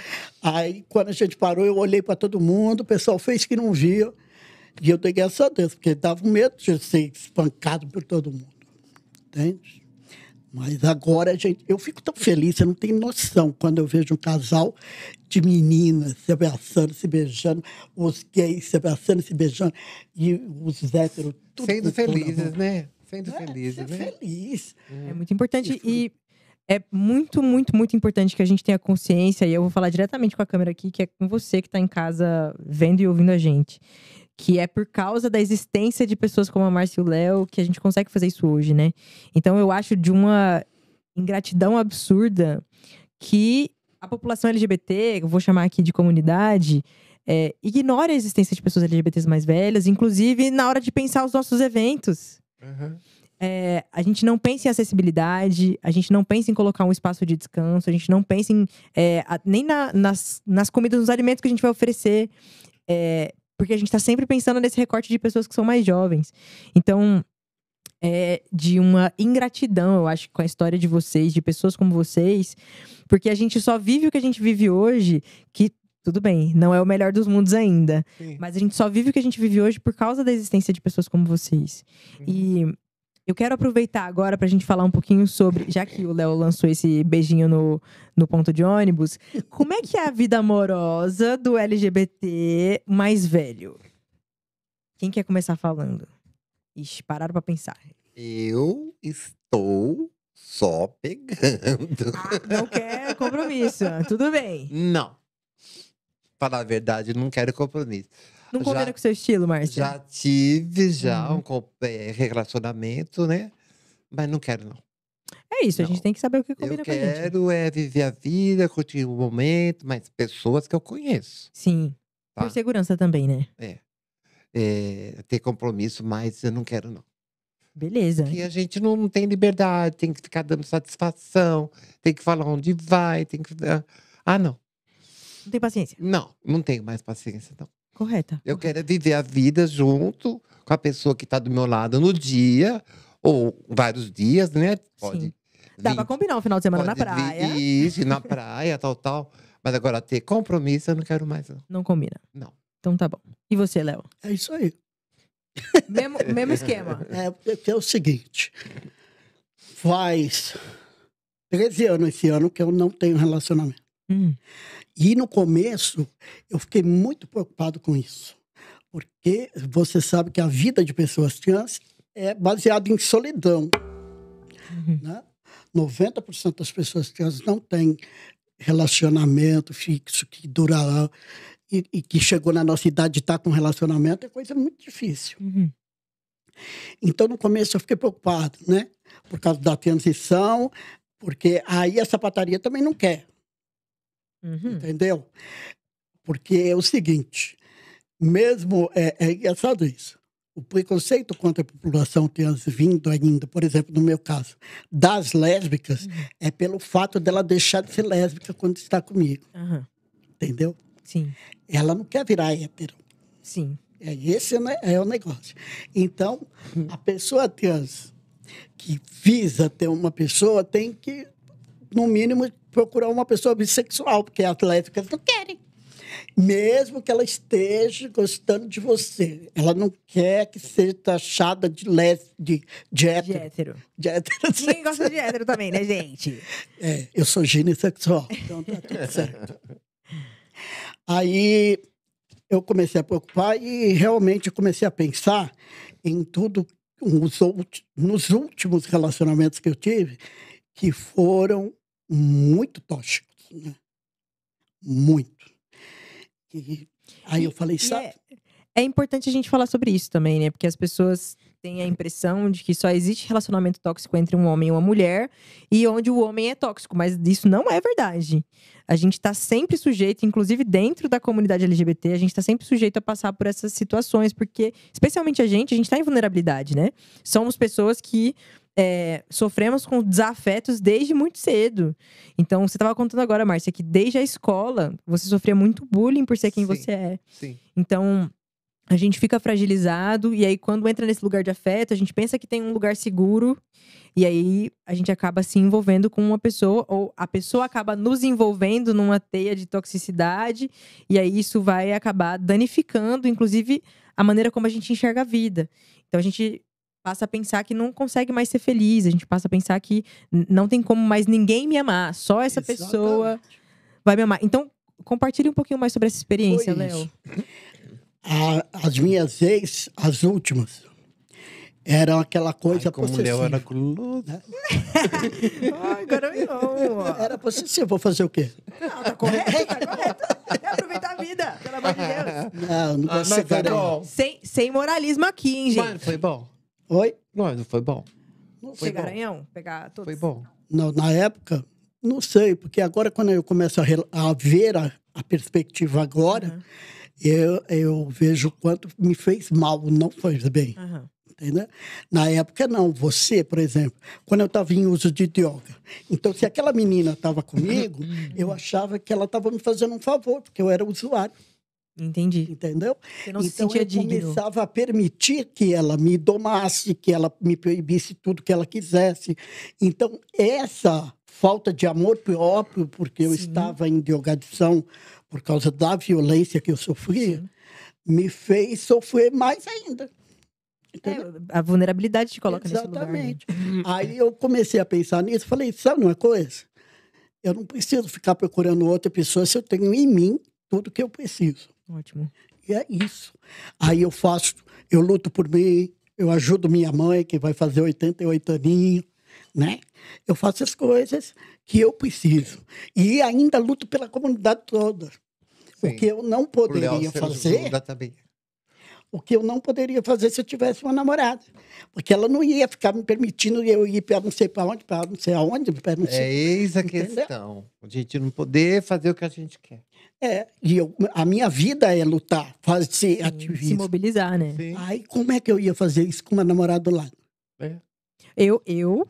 S3: Aí, quando a gente parou, eu olhei para todo mundo. O pessoal fez que não via. E eu dei graças a Deus, porque dava medo de ser espancado por todo mundo. Entende? Mas agora, gente, eu fico tão feliz, você não tem noção, quando eu vejo um casal de meninas se abraçando, se beijando, os gays se abraçando, se beijando, e os héteros tudo
S2: sendo felizes, né? Sendo felizes, né?
S3: Feliz.
S1: É muito importante e é muito, muito, muito importante que a gente tenha consciência, e eu vou falar diretamente com a câmera aqui, que é com você que está em casa vendo e ouvindo a gente. Que é por causa da existência de pessoas como a Márcia e o Léo que a gente consegue fazer isso hoje, né? Então eu acho de uma ingratidão absurda que a população LGBT, eu vou chamar aqui de comunidade, ignore a existência de pessoas LGBTs mais velhas, inclusive na hora de pensar os nossos eventos. A gente não pensa em acessibilidade, a gente não pensa em colocar um espaço de descanso, a gente não pensa em, nem nas comidas, nos alimentos que a gente vai oferecer. Porque a gente está sempre pensando nesse recorte de pessoas que são mais jovens. Então, de uma ingratidão, eu acho, com a história de vocês, de pessoas como vocês. Porque a gente só vive o que a gente vive hoje, que, tudo bem, não é o melhor dos mundos ainda.
S2: Sim.
S1: Mas a gente só vive o que a gente vive hoje por causa da existência de pessoas como vocês. E eu quero aproveitar agora pra gente falar um pouquinho sobre, já que o Léo lançou esse beijinho no ponto de ônibus, como é que é a vida amorosa do LGBT mais velho? Quem quer começar falando? Ixi, pararam pra pensar.
S2: Eu estou só pegando.
S1: Não quer compromisso, tudo bem.
S2: Não. Falar a verdade, não quero compromisso.
S1: Não combina com o seu estilo, Márcia?
S2: Já tive um relacionamento, né? Mas não quero, não.
S1: É isso, a
S2: Não.
S1: gente tem que saber o que combina
S2: Eu
S1: com a gente.
S2: quero viver a vida, curtir o momento, mas pessoas que eu conheço.
S1: Sim,
S2: Tá?
S1: por segurança também, né?
S2: Ter compromisso, mas eu não quero, não.
S1: Beleza.
S2: Porque a gente não tem liberdade, tem que ficar dando satisfação, tem que falar onde vai, tem que. Não.
S1: Não tem paciência.
S2: Não tenho mais paciência, não.
S1: Correta.
S2: Eu quero viver a vida junto com a pessoa que está do meu lado no dia, Ou vários dias, né? Pode.
S1: Dá pra combinar um final de semana na
S2: pode
S1: praia.
S2: Isso, na praia, tal. Mas agora ter compromisso eu não quero mais.
S1: Não combina.
S2: Não.
S1: Então tá bom. E você, Léo?
S3: É isso aí.
S1: Mesmo esquema.
S3: É o seguinte. Faz 13 anos esse ano que eu não tenho relacionamento. E no começo, eu fiquei muito preocupado com isso. Porque você sabe que a vida de pessoas trans é baseada em solidão. Né? 90% das pessoas trans não têm relacionamento fixo que dura e que chegou na nossa idade de estar com relacionamento é coisa muito difícil. Então, no começo, eu fiquei preocupado, né? Por causa da transição, porque aí a sapataria também não quer. Entendeu? Porque é o seguinte, mesmo é engraçado isso. O preconceito contra a população trans vindo ainda, por exemplo, no meu caso, das lésbicas, é pelo fato dela deixar de ser lésbica quando está comigo. Entendeu?
S1: Sim.
S3: Ela não quer virar hétero.
S1: Sim.
S3: Esse é o negócio. Então, a pessoa trans que visa ter uma pessoa tem que, no mínimo, procurar uma pessoa bissexual, porque as lésbicas não querem. Mesmo que ela esteja gostando de você. Ela não quer que seja taxada de hétero.
S1: De hétero. Ninguém gosta de hétero também, né, gente?
S3: Eu sou ginissexual, então tá tudo certo. Aí eu comecei a preocupar e realmente comecei a pensar em tudo nos últimos relacionamentos que eu tive, que foram muito tóxicos, né? Muito. Aí eu falei, sabe?
S1: É importante a gente falar sobre isso também, né? Porque as pessoas têm a impressão de que só existe relacionamento tóxico entre um homem e uma mulher e onde o homem é tóxico, mas isso não é verdade. A gente tá sempre sujeito, inclusive dentro da comunidade LGBT, a gente tá sempre sujeito a passar por essas situações, porque, especialmente a gente tá em vulnerabilidade, né? Somos pessoas que sofremos com desafetos desde muito cedo. Então, você estava contando agora, Márcia, que desde a escola você sofria muito bullying por ser quem você é.
S2: Sim.
S1: Então, a gente fica fragilizado e aí quando entra nesse lugar de afeto, a gente pensa que tem um lugar seguro e aí a gente acaba se envolvendo com uma pessoa ou a pessoa acaba nos envolvendo numa teia de toxicidade e aí isso vai acabar danificando, inclusive, a maneira como a gente enxerga a vida. Então, a gente passa a pensar que não consegue mais ser feliz. A gente passa a pensar que não tem como mais ninguém me amar. Só essa pessoa vai me amar. Então, compartilhe um pouquinho mais sobre essa experiência, Léo.
S3: As minhas as últimas, eram aquela coisa
S2: possessiva. Como Léo era guloso. Né?
S1: Ai, garanhão.
S3: Era possessivo. Vou fazer o quê?
S1: Não, tá correto. É aproveitar a vida, pelo amor de Deus.
S3: Não gosto de ser garanhão.
S1: Sem moralismo aqui, hein, gente?
S2: Mas foi bom.
S3: Oi?
S2: Não foi bom.
S1: Ser garanhão? Pegar todos?
S2: Foi bom.
S3: Não, na época, não sei, porque agora quando eu começo a ver a perspectiva agora, eu vejo o quanto me fez mal, não fez bem. Entendeu? Na época, não. Você, por exemplo, quando eu estava em uso de droga. Então, se aquela menina estava comigo, eu achava que ela estava me fazendo um favor, porque eu era usuário.
S1: Entendi.
S3: Entendeu?
S1: Você não se sentia digno.
S3: Eu começava a permitir que ela me domasse, que ela me proibisse tudo que ela quisesse. Então, essa falta de amor próprio, porque eu estava em drogadição por causa da violência que eu sofria, me fez sofrer mais ainda.
S1: A vulnerabilidade te coloca nesse lugar.
S3: Exatamente. Aí eu comecei a pensar nisso, falei, sabe uma coisa? Eu não preciso ficar procurando outra pessoa se eu tenho em mim tudo que eu preciso.
S1: Ótimo.
S3: E é isso. Aí eu luto por mim, eu ajudo minha mãe, que vai fazer 88 aninhos, né? Eu faço as coisas que eu preciso. E ainda luto pela comunidade toda. Sim. O que eu não poderia fazer... O que eu não poderia fazer se eu tivesse uma namorada. Porque ela não ia ficar me permitindo eu ir para não sei para onde, para não sei aonde. Não sei.
S2: É eis a questão. A gente não poder fazer o que a gente quer.
S3: E a minha vida é lutar, fazer ativismo.
S1: Se mobilizar, né?
S3: Sim. Aí como é que eu ia fazer isso com uma namorada do lado?
S1: Eu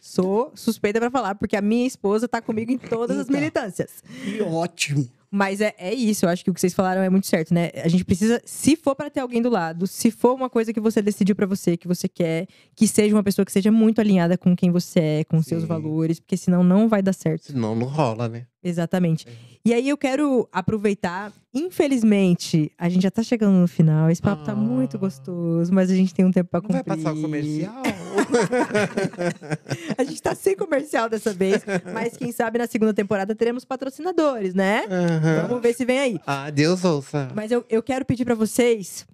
S1: sou suspeita para falar, porque a minha esposa tá comigo em todas as militâncias.
S3: E ótimo.
S1: Mas é isso, eu acho que o que vocês falaram é muito certo, né? A gente precisa, se for pra ter alguém do lado, se for uma coisa que você decidiu pra você, que você quer, que seja uma pessoa que seja muito alinhada com quem você é, com seus
S2: Sim.
S1: valores, porque senão não vai dar certo.
S2: Senão não rola, né?
S1: Exatamente. E aí eu quero aproveitar, infelizmente, a gente já tá chegando no final, esse papo tá muito gostoso, mas a gente tem um tempo pra
S2: Não
S1: cumprir.
S2: vai passar o comercial?
S1: A gente tá sem comercial dessa vez, mas quem sabe na segunda temporada teremos patrocinadores, né?
S2: Aham.
S1: Vamos ver se vem aí.
S2: Ah, Deus ouça.
S1: Mas eu quero pedir pra vocês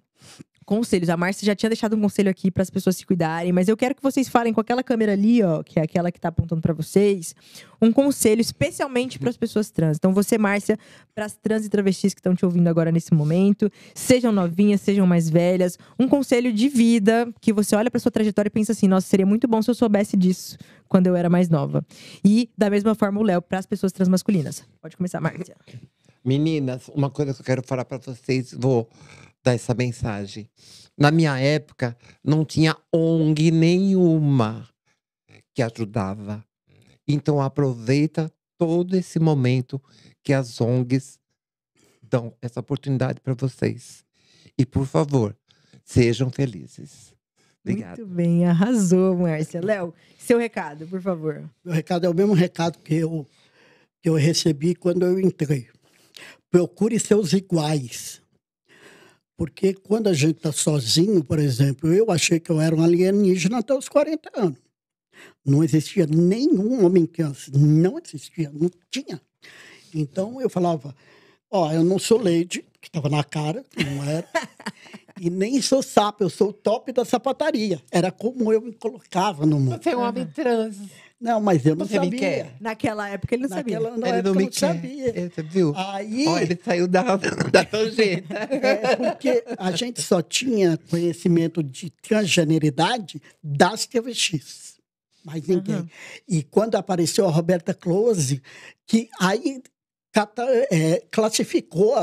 S1: conselhos. A Márcia já tinha deixado um conselho aqui para as pessoas se cuidarem, mas eu quero que vocês falem com aquela câmera ali, ó, que é aquela que tá apontando pra vocês, um conselho especialmente para as pessoas trans. Então você, Márcia, para as trans e travestis que estão te ouvindo agora nesse momento, sejam novinhas, sejam mais velhas, um conselho de vida que você olha para sua trajetória e pensa assim: nossa, seria muito bom se eu soubesse disso quando eu era mais nova. E da mesma forma o Léo para as pessoas transmasculinas. Pode começar, Márcia.
S2: Meninas, uma coisa que eu quero falar pra vocês, vou dar essa mensagem. Na minha época, não tinha ONG nenhuma que ajudava. Então aproveita todo esse momento que as ONGs dão essa oportunidade para vocês. E por favor, sejam felizes. Obrigado.
S1: Muito bem, arrasou, Márcia. Léo, seu recado, por favor.
S3: Meu recado é o mesmo recado que eu recebi quando eu entrei. Procure seus iguais. Porque quando a gente está sozinho, por exemplo, eu achei que eu era um alienígena até os 40 anos. Não existia nenhum homem trans. Não existia, não tinha. Então eu falava, eu não sou Lady, que estava na cara, não era. E nem sou sapo, eu sou o top da sapataria. Era como eu me colocava no mundo.
S2: Você é um homem trans.
S3: Não, mas eu não
S2: Você me
S3: sabia.
S2: quer?
S1: Naquela época ele não sabia.
S3: Naquela
S2: Ele
S3: época
S2: não
S3: eu
S2: me
S3: não
S2: quer.
S3: sabia.
S2: Você viu?
S3: Aí,
S2: Ó, ele saiu da tangente.
S3: porque a gente só tinha conhecimento de transgeneridade das travestis. Mais ninguém.
S1: Aham.
S3: E quando apareceu a Roberta Close, que aí classificou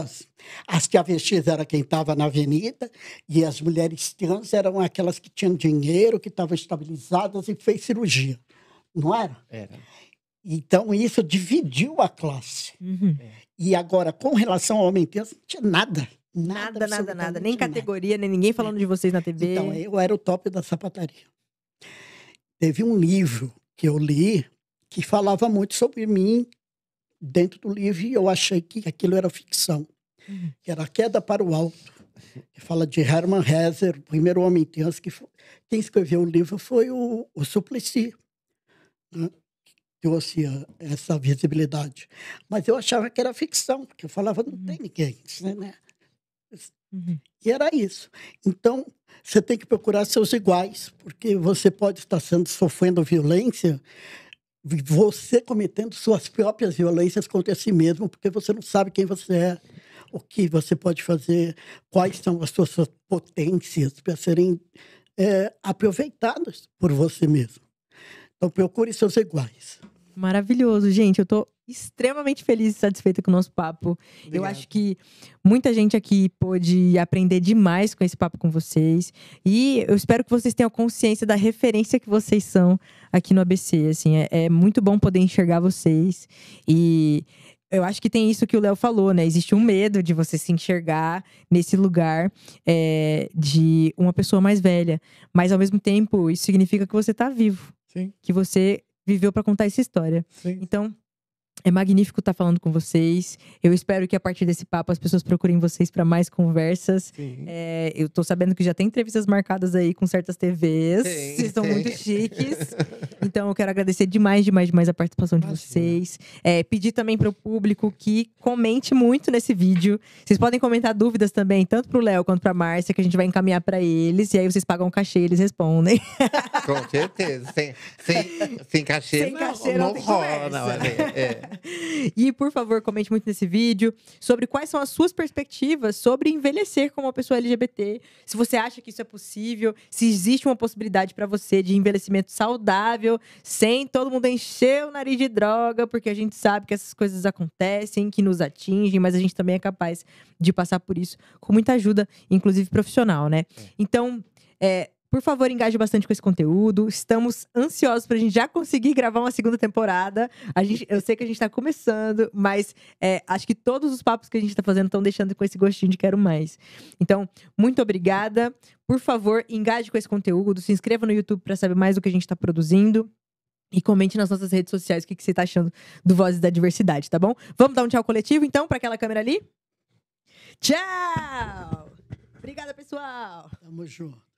S3: as travestis era quem estava na avenida e as mulheres trans eram aquelas que tinham dinheiro, que estavam estabilizadas e fez cirurgia. Não era?
S2: Era.
S3: Então, isso dividiu a classe.
S1: Uhum.
S3: E agora, com relação ao homem trans, não tinha nada.
S1: Nada. Nem
S3: absolutamente
S1: categoria, nem ninguém falando de vocês na TV.
S3: Então, eu era o top da sapataria. Teve um livro que eu li que falava muito sobre mim dentro do livro e eu achei que aquilo era ficção. Que era A Queda para o Alto, que fala de Hermann Hesse, o primeiro homem trans. Quem escreveu o livro foi o Suplicy, né? Trouxe essa visibilidade. Mas eu achava que era ficção, porque eu falava, não tem ninguém, né?
S1: Uhum.
S3: E era isso. Então, você tem que procurar seus iguais, porque você pode estar sofrendo violência, você cometendo suas próprias violências contra si mesmo, porque você não sabe quem você é, o que você pode fazer, quais são as suas potências para serem aproveitadas por você mesmo. Então, procure seus iguais.
S1: Maravilhoso, gente. Eu tô extremamente feliz e satisfeita com o nosso papo.
S2: Obrigado.
S1: Eu acho que muita gente aqui pôde aprender demais com esse papo com vocês. E eu espero que vocês tenham consciência da referência que vocês são aqui no ABC. Assim, é muito bom poder enxergar vocês. E eu acho que tem isso que o Léo falou, né? Existe um medo de você se enxergar nesse lugar de uma pessoa mais velha. Mas, ao mesmo tempo, isso significa que você tá vivo.
S2: Sim,
S1: Que você viveu para contar essa história.
S2: sim.
S1: Então, é magnífico estar falando com vocês. Eu espero que a partir desse papo as pessoas procurem vocês para mais conversas.
S2: Sim.
S1: Eu tô sabendo que já tem entrevistas marcadas aí com certas TVs.
S2: Tem,
S1: Vocês são
S2: tem.
S1: muito chiques. Então eu quero agradecer demais a participação de
S2: Imagina.
S1: vocês. Pedir também para o público que comente muito nesse vídeo. Vocês podem comentar dúvidas também, tanto pro Léo quanto pra Márcia, que a gente vai encaminhar para eles. E aí vocês pagam um cachê e eles respondem.
S2: Com certeza. Sem cachê,
S1: Sem cachê não tem
S2: rola. Não,
S1: conversa. E, por favor, comente muito nesse vídeo sobre quais são as suas perspectivas sobre envelhecer como uma pessoa LGBT. Se você acha que isso é possível, se existe uma possibilidade para você de envelhecimento saudável, sem todo mundo encher o nariz de droga, porque a gente sabe que essas coisas acontecem, que nos atingem, mas a gente também é capaz de passar por isso com muita ajuda, inclusive profissional, né? Então, Por favor, engaje bastante com esse conteúdo. Estamos ansiosos pra gente já conseguir gravar uma segunda temporada. Eu sei que a gente tá começando, mas acho que todos os papos que a gente tá fazendo estão deixando com esse gostinho de quero mais. Então, muito obrigada. Por favor, engaje com esse conteúdo. Se inscreva no YouTube pra saber mais do que a gente tá produzindo. E comente nas nossas redes sociais o que você tá achando do Vozes da Diversidade, tá bom? Vamos dar um tchau coletivo, então, pra aquela câmera ali? Tchau! Obrigada, pessoal!
S3: Tamo junto.